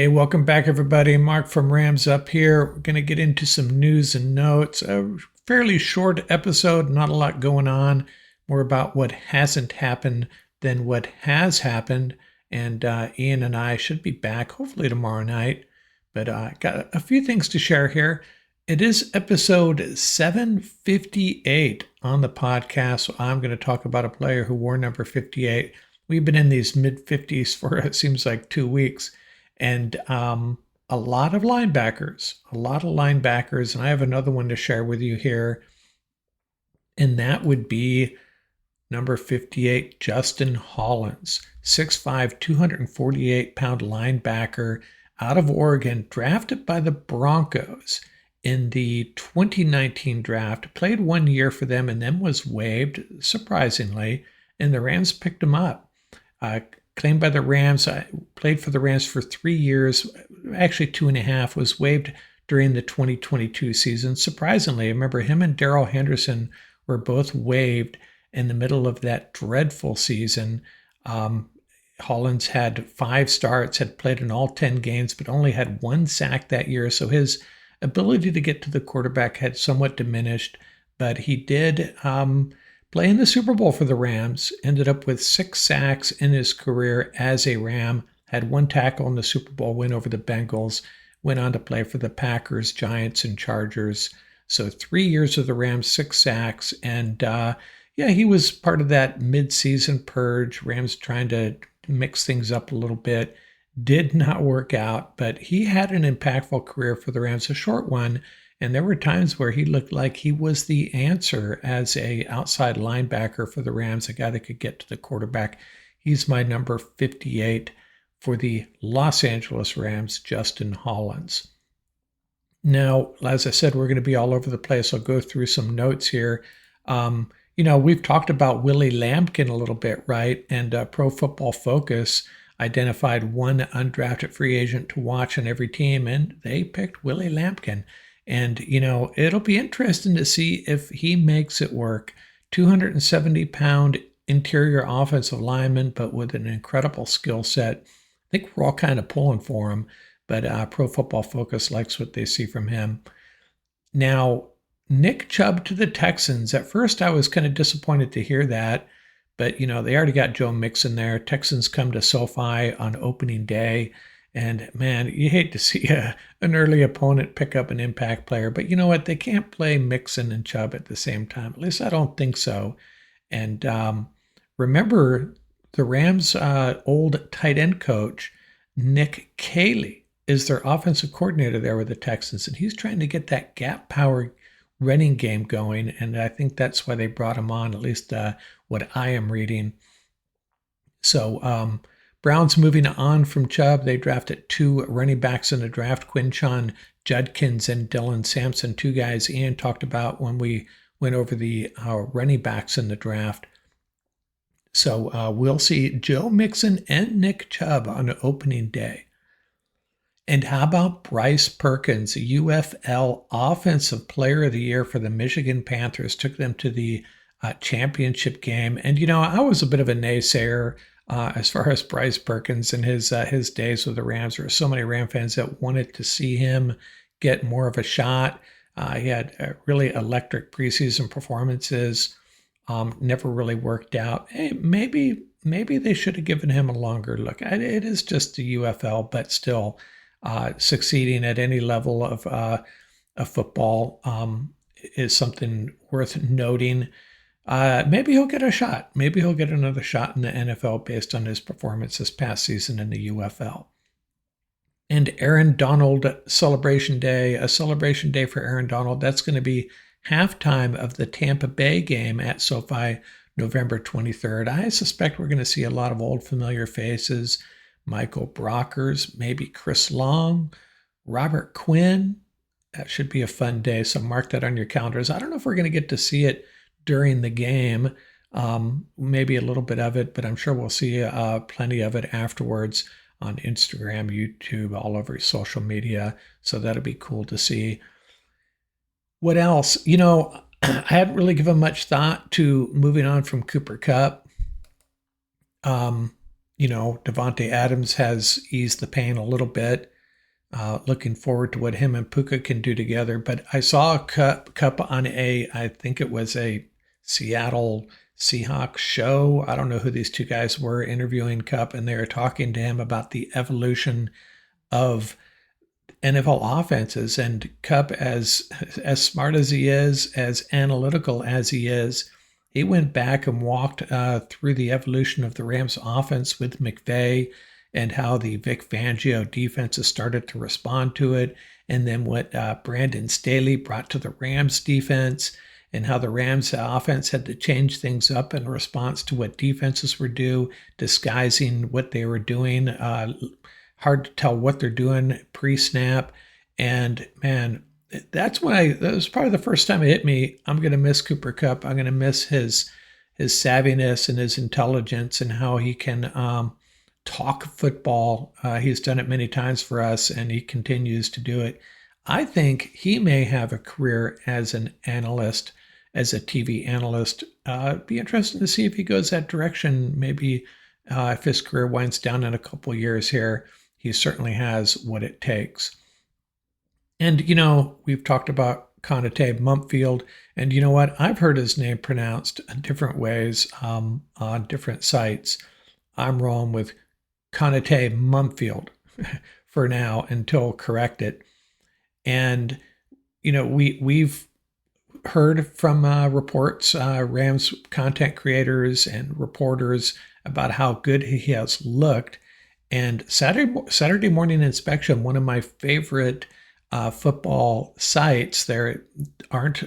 Hey, welcome back, everybody. Mark from Rams Up here. We're going to get into some news and notes. A fairly short episode, not a lot going on. More about what hasn't happened than what has happened. And Ian and I should be back hopefully tomorrow night. But I got a few things to share here. It is episode 758 on the podcast. So I'm going to talk about a player who wore number 58. We've been in these mid 50s for it seems like 2 weeks. And a lot of linebackers. And I have another one to share with you here. And that would be number 58, Justin Holland, 6'5", 248-pound linebacker out of Oregon, drafted by the Broncos in the 2019 draft. Played 1 year for them and then was waived, surprisingly, and the Rams picked him up. Claimed by the Rams, played for the Rams for 3 years, actually 2.5, was waived during the 2022 season. Surprisingly, I remember him and Darrell Henderson were both waived in the middle of that dreadful season. Holland's had 5 starts, had played in all 10 games, but only had 1 sack that year. So his ability to get to the quarterback had somewhat diminished, but he did play in the Super Bowl for the Rams, ended up with 6 sacks in his career as a Ram, had 1 tackle in the Super Bowl win over the Bengals, went on to play for the Packers, Giants, and Chargers. So 3 years with the Rams, 6 sacks, and he was part of that mid-season purge. Rams trying to mix things up a little bit. Did not work out, but he had an impactful career for the Rams, a short one. And there were times where he looked like he was the answer as a outside linebacker for the Rams, a guy that could get to the quarterback. He's my number 58 for the Los Angeles Rams, Justin Holland. Now, as I said, we're going to be all over the place. I'll go through some notes here. We've talked about Willie Lampkin a little bit, right? And Pro Football Focus identified one undrafted free agent to watch on every team, and they picked Willie Lampkin. And, it'll be interesting to see if he makes it work. 270-pound interior offensive lineman, but with an incredible skill set. I think we're all kind of pulling for him, but Pro Football Focus likes what they see from him. Now, Nick Chubb to the Texans. At first, I was kind of disappointed to hear that, but, they already got Joe Mixon there. Texans come to SoFi on opening day. And, man, you hate to see an early opponent pick up an impact player. But you know what? They can't play Mixon and Chubb at the same time. At least I don't think so. And remember, the Rams' old tight end coach, Nick Caley, is their offensive coordinator there with the Texans. And he's trying to get that gap power running game going. And I think that's why they brought him on, at least what I am reading. So, Browns moving on from Chubb. They drafted 2 running backs in the draft, Quinshon Judkins and Dylan Sampson, 2 guys Ian talked about when we went over the running backs in the draft. So we'll see Joe Mixon and Nick Chubb on opening day. And how about Bryce Perkins, UFL Offensive Player of the Year for the Michigan Panthers, took them to the championship game. And, I was a bit of a naysayer as far as Bryce Perkins and his days with the Rams. There were so many Ram fans that wanted to see him get more of a shot. He had really electric preseason performances. Never really worked out. Hey, maybe they should have given him a longer look. It is just the UFL, but still succeeding at any level of football is something worth noting. Maybe he'll get a shot. Maybe he'll get another shot in the NFL based on his performance this past season in the UFL. And Aaron Donald celebration day, a celebration day for Aaron Donald. That's going to be halftime of the Tampa Bay game at SoFi, November 23rd. I suspect we're going to see a lot of old familiar faces. Michael Brockers, maybe Chris Long, Robert Quinn. That should be a fun day, so mark that on your calendars. I don't know if we're going to get to see it during the game, maybe a little bit of it, but I'm sure we'll see plenty of it afterwards on Instagram, YouTube, all over social media. So that'll be cool to see. What else? I hadn't really given much thought to moving on from Cooper Kupp. Davante Adams has eased the pain a little bit. Looking forward to what him and Puka can do together. But I saw Cup on I think it was a Seattle Seahawks show. I don't know who these two guys were interviewing Cup, and they were talking to him about the evolution of NFL offenses. And Cup, as smart as he is, as analytical as he is, he went back and walked through the evolution of the Rams offense with McVay and how the Vic Fangio defenses started to respond to it, and then what Brandon Staley brought to the Rams defense, and how the Rams offense had to change things up in response to what defenses were disguising what they were doing. Hard to tell what they're doing pre-snap. And man, that was probably the first time it hit me. I'm going to miss Cooper Kupp. I'm going to miss his savviness and his intelligence and how he can talk football. He's done it many times for us, and he continues to do it. I think he may have a career as an analyst, as a TV analyst. Be interesting to see if he goes that direction. Maybe if his career winds down in a couple years here, he certainly has what it takes. And, we've talked about Konate Mumpfield, and you know what? I've heard his name pronounced in different ways on different sites. I'm wrong with Konate Mumpfield for now until corrected. And, we've heard from reports, Rams content creators and reporters about how good he has looked. And Saturday Morning Inspection, one of my favorite football sites, they don't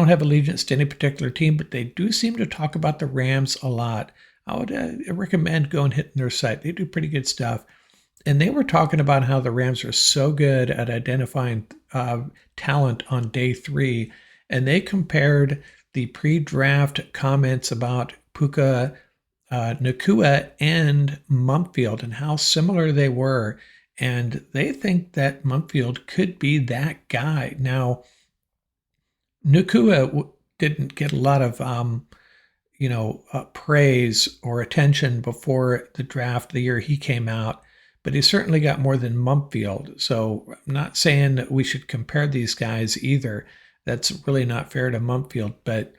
have allegiance to any particular team, but they do seem to talk about the Rams a lot. I would recommend going hitting their site. They do pretty good stuff. And they were talking about how the Rams are so good at identifying talent on day 3. And they compared the pre-draft comments about Puka Nacua and Mumpfield and how similar they were. And they think that Mumpfield could be that guy. Now, Nacua didn't get a lot of praise or attention before the draft the year he came out, but he certainly got more than Mumpfield. So I'm not saying that we should compare these guys either. That's really not fair to Mumpfield, but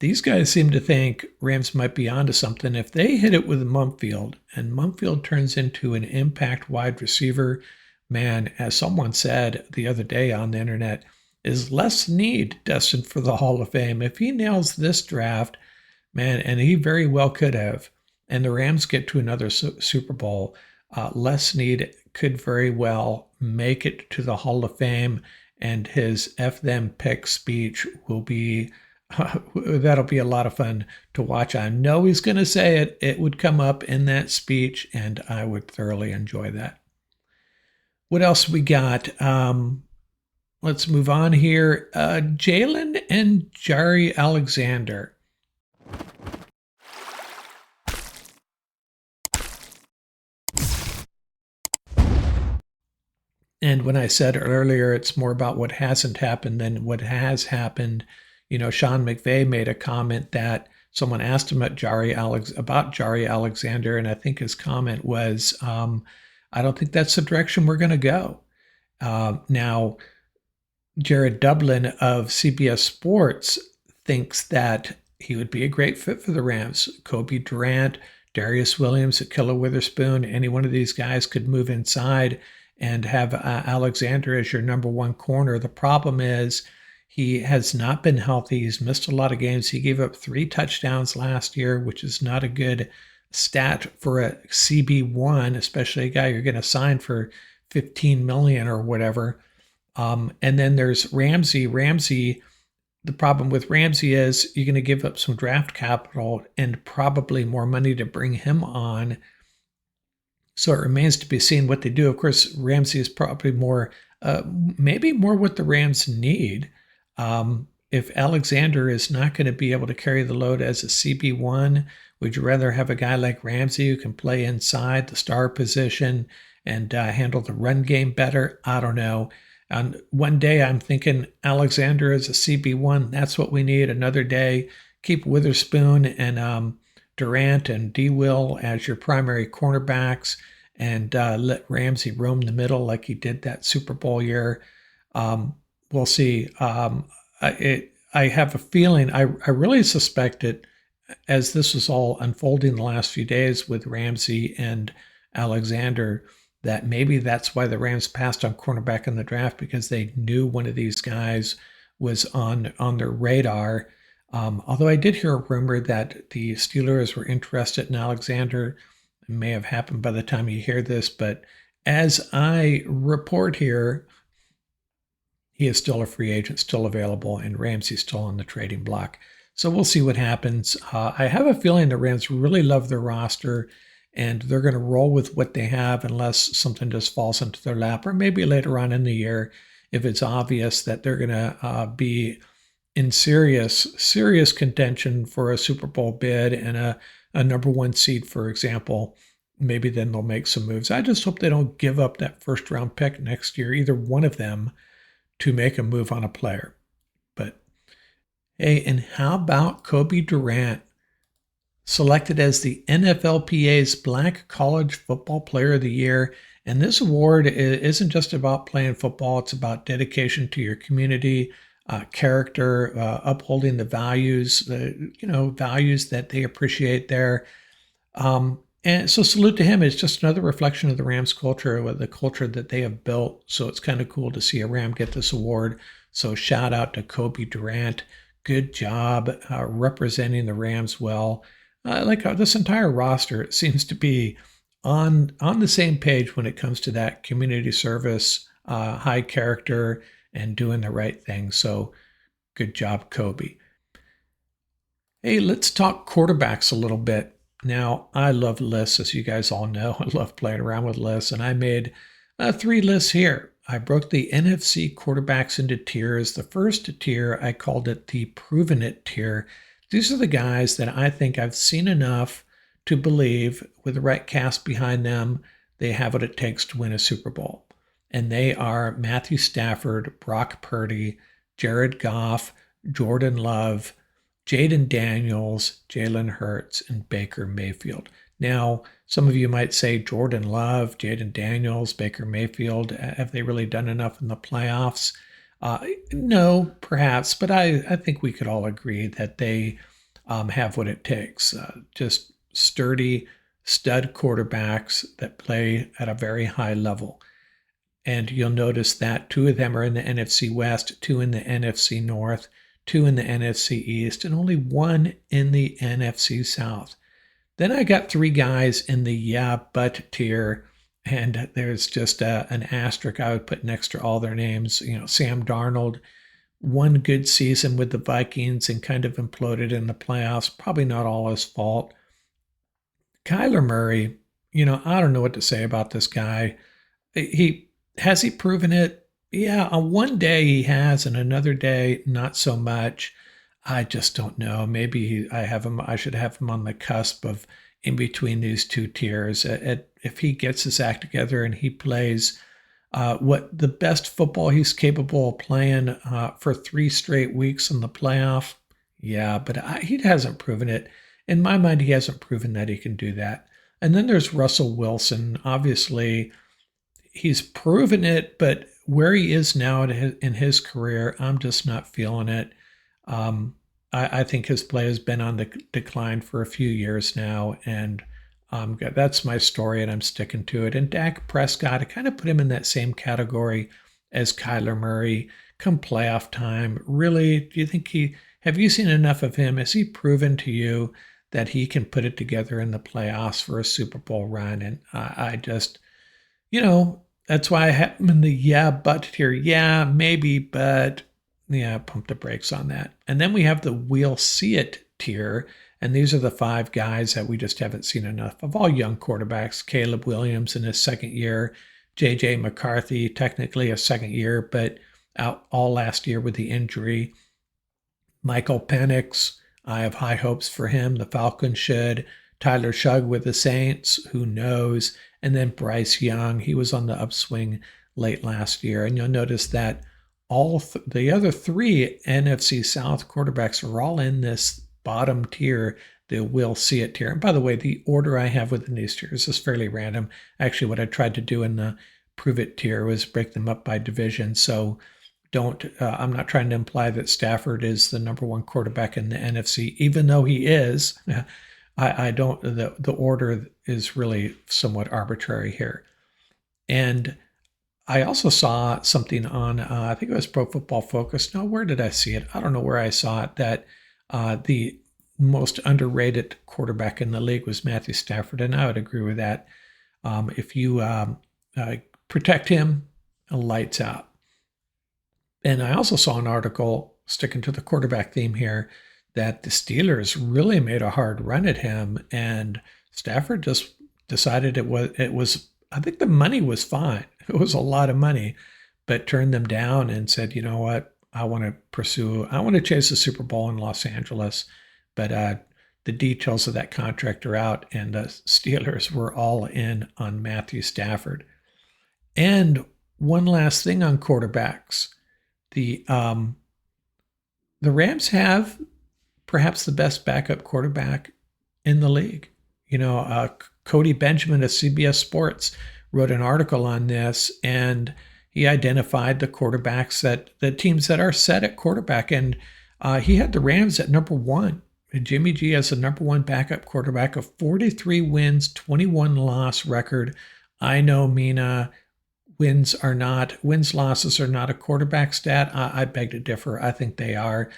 these guys seem to think Rams might be onto something. If they hit it with Mumpfield and Mumpfield turns into an impact wide receiver, man, as someone said the other day on the internet, is Les Snead destined for the Hall of Fame? If he nails this draft, man, and he very well could have, and the Rams get to another Super Bowl, Les Snead could very well make it to the Hall of Fame, and his F them pick speech will be that'll be a lot of fun to watch. I know he's going to say it. It would come up in that speech, and I would thoroughly enjoy that. What else we got? Let's move on here. Jalen and Jarry Alexander. And when I said earlier, it's more about what hasn't happened than what has happened. Sean McVay made a comment that someone asked him about Jarry Alexander, and I think his comment was, I don't think that's the direction we're going to go. Now, Jared Dublin of CBS Sports thinks that he would be a great fit for the Rams. Cobie, Durant, Darius Williams, Akilla Witherspoon, any one of these guys could move inside and have Alexander as your number one corner. The problem is he has not been healthy. He's missed a lot of games. He gave up 3 touchdowns last year, which is not a good stat for a CB1, especially a guy you're going to sign for $15 million or whatever. And then there's Ramsey. The problem with Ramsey is you're going to give up some draft capital and probably more money to bring him on. So it remains to be seen what they do. Of course, Ramsey is probably maybe more what the Rams need. If Alexander is not going to be able to carry the load as a CB1, would you rather have a guy like Ramsey who can play inside the star position and handle the run game better? I don't know. And one day I'm thinking Alexander is a CB1. That's what we need. Another day, keep Witherspoon and Durant and D. Will as your primary cornerbacks and let Ramsey roam the middle like he did that Super Bowl year. We'll see. I have a feeling, I really suspect it as this was all unfolding the last few days with Ramsey and Alexander, that maybe that's why the Rams passed on cornerback in the draft, because they knew one of these guys was on their radar. Although I did hear a rumor that the Steelers were interested in Alexander. It may have happened by the time you hear this, but as I report here, he is still a free agent, still available, and Ramsey's still on the trading block. So we'll see what happens. I have a feeling the Rams really love their roster, and they're going to roll with what they have unless something just falls into their lap, or maybe later on in the year, if it's obvious that they're going to be in serious contention for a Super Bowl bid and a number one seed, for example. Maybe then they'll make some moves. I just hope they don't give up that first round pick next year, either one of them, to make a move on a player. But hey, and how about Cobie Durant, selected as the NFLPA's Black College Football Player of the Year? And this award isn't just about playing football, it's about dedication to your community, character, upholding the values, values that they appreciate there. And so salute to him. It's just another reflection of the Rams culture, with the culture that they have built. So it's kind of cool to see a Ram get this award. So shout out to Cobie Durant. Good job representing the Rams well. Like this entire roster seems to be on the same page when it comes to that community service, high character, and doing the right thing. So good job, Cobie. Hey, let's talk quarterbacks a little bit. Now, I love lists, as you guys all know. I love playing around with lists, and I made 3 lists here. I broke the NFC quarterbacks into tiers. The first tier, I called it the Proven It tier. These are the guys that I think I've seen enough to believe, with the right cast behind them, they have what it takes to win a Super Bowl. And they are Matthew Stafford, Brock Purdy, Jared Goff, Jordan Love, Jaden Daniels, Jalen Hurts, and Baker Mayfield. Now, some of you might say Jordan Love, Jaden Daniels, Baker Mayfield, have they really done enough in the playoffs? No, perhaps, but I think we could all agree that they have what it takes. Just sturdy, stud quarterbacks that play at a very high level. And you'll notice that 2 of them are in the NFC West, 2 in the NFC North, 2 in the NFC East, and only 1 in the NFC South. Then I got 3 guys in the yeah, but tier, and there's just an asterisk I would put next to all their names. Sam Darnold, 1 good season with the Vikings and kind of imploded in the playoffs. Probably not all his fault. Kyler Murray, I don't know what to say about this guy. Has he proven it? Yeah, on one day he has, and another day not so much. I just don't know. Maybe I should have him on the cusp of in between these 2 tiers. If he gets his act together and he plays what the best football he's capable of playing for 3 straight weeks in the playoff, yeah, but he hasn't proven it. In my mind, he hasn't proven that he can do that. And then there's Russell Wilson. Obviously, he's proven it, but where he is now in his career, I'm just not feeling it. I think his play has been on the decline for a few years now, and that's my story, and I'm sticking to it. And Dak Prescott, I kind of put him in that same category as Kyler Murray. Come playoff time, really, do you think have you seen enough of him? Has he proven to you that he can put it together in the playoffs for a Super Bowl run? And I just, that's why I have him in the yeah, but tier. Yeah, maybe, but yeah, pump the brakes on that. And then we have the we'll see it tier. And these are the 5 guys that we just haven't seen enough of. All young quarterbacks. Caleb Williams in his second year. J.J. McCarthy, technically a second year, but out all last year with the injury. Michael Penix, I have high hopes for him. The Falcons should. Tyler Shugg with the Saints, who knows? And then Bryce Young, he was on the upswing late last year. And you'll notice that all the other 3 NFC South quarterbacks are all in this bottom tier, the will see it tier. And by the way, the order I have within these tiers is fairly random. Actually, what I tried to do in the prove it tier was break them up by division. So I'm not trying to imply that Stafford is the number one quarterback in the NFC, even though he is. I don't, the order is really somewhat arbitrary here. And I also saw something on, I think it was Pro Football Focus. No, where did I see it? I don't know where I saw it, that the most underrated quarterback in the league was Matthew Stafford, and I would agree with that. If you protect him, lights out. And I also saw an article, sticking to the quarterback theme here, that the Steelers really made a hard run at him, and Stafford just decided it was I think the money was fine. It was a lot of money, but turned them down and said, you know what, I want to chase the Super Bowl in Los Angeles, but the details of that contract are out, and the Steelers were all in on Matthew Stafford. And one last thing on quarterbacks. The Rams have perhaps the best backup quarterback in the league. Cody Benjamin of CBS Sports wrote an article on this, and he identified the teams that are set at quarterback, and he had the Rams at number one. Jimmy G has the number one backup quarterback, of 43 wins, 21 loss record. I know, Mina, wins losses are not a quarterback stat. I beg to differ. I think they are,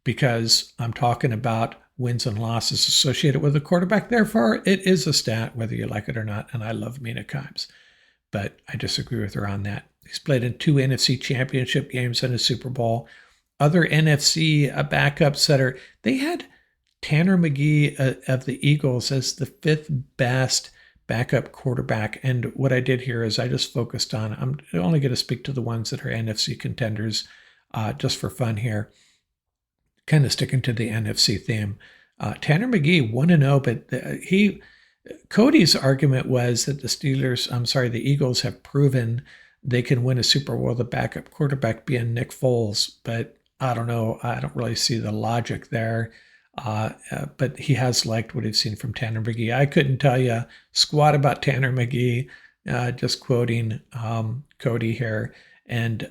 because I'm talking about wins and losses associated with a quarterback. Therefore, it is a stat, whether you like it or not. And I love Mina Kimes, but I disagree with her on that. He's played in 2 NFC championship games and a Super Bowl. Other NFC backups they had Tanner McGee of the Eagles as the 5th best backup quarterback. And what I did here is I just focused on, I'm only going to speak to the ones that are NFC contenders just for fun here, kind of sticking to the NFC theme. Tanner McGee 1-0, but Cody's argument was that the Eagles have proven they can win a Super Bowl with a backup quarterback being Nick Foles, but I don't know. I don't really see the logic there. But he has liked what he's seen from Tanner McGee. I couldn't tell you squat about Tanner McGee, just quoting Cody here. And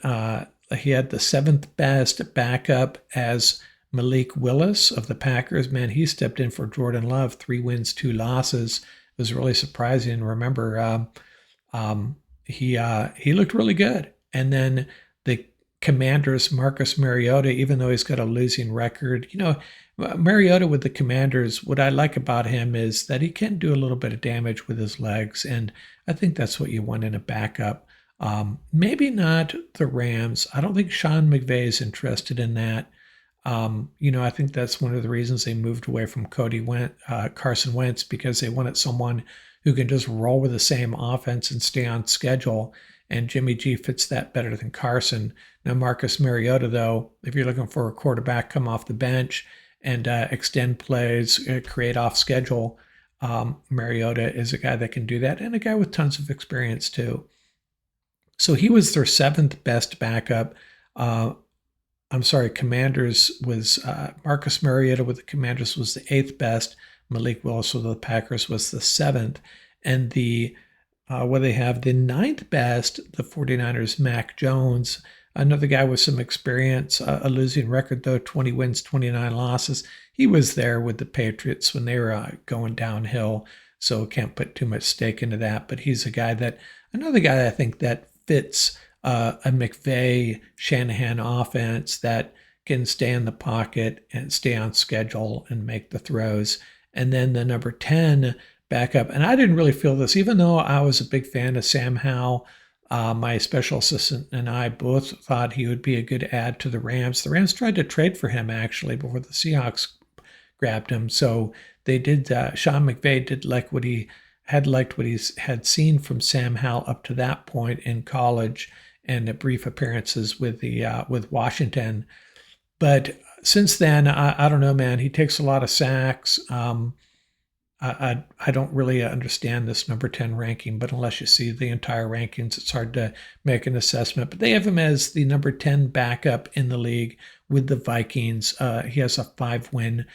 he had the 7th best backup as Malik Willis of the Packers. Man, he stepped in for Jordan Love, 3 wins, 2 losses. It was really surprising. Remember, he looked really good. And then the Commanders, Marcus Mariota, even though he's got a losing record, Mariota with the Commanders, what I like about him is that he can do a little bit of damage with his legs, and I think that's what you want in a backup. Maybe not the Rams. I don't think Sean McVay is interested in that. I think that's one of the reasons they moved away from Carson Wentz, because they wanted someone who can just roll with the same offense and stay on schedule, and Jimmy G fits that better than Carson. Now, Marcus Mariota, though, if you're looking for a quarterback, come off the bench and extend plays, create off schedule, Mariota is a guy that can do that, and a guy with tons of experience too. So he was their 7th best backup. Commanders was Marcus Mariota with the Commanders was the 8th best. Malik Willis with the Packers was the 7th. And they have the 9th best, the 49ers, Mac Jones, another guy with some experience, a losing record though, 20 wins, 29 losses. He was there with the Patriots when they were going downhill, so can't put too much stake into that. But he's another guy I think that fits a McVay Shanahan offense, that can stay in the pocket and stay on schedule and make the throws. And then the number 10 backup, and I didn't really feel this, even though I was a big fan of Sam Howell. My special assistant and I both thought he would be a good add to the Rams. The Rams tried to trade for him actually before the Seahawks grabbed him. So they did. Sean McVay did like what he had seen from Sam Howell up to that point in college, and the brief appearances with Washington. But since then, I don't know, man. He takes a lot of sacks. I don't really understand this number 10 ranking, but unless you see the entire rankings, it's hard to make an assessment. But they have him as the number 10 backup in the league with the Vikings. He has a 5-win,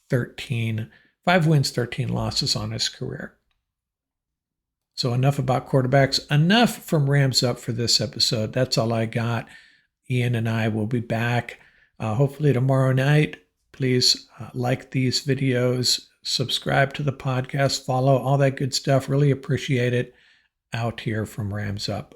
13 5 wins, 13 losses on his career. So enough about quarterbacks. Enough from Rams Up for this episode. That's all I got. Ian and I will be back hopefully tomorrow night. Please like these videos, subscribe to the podcast, follow, all that good stuff. Really appreciate it. Out here from Rams Up.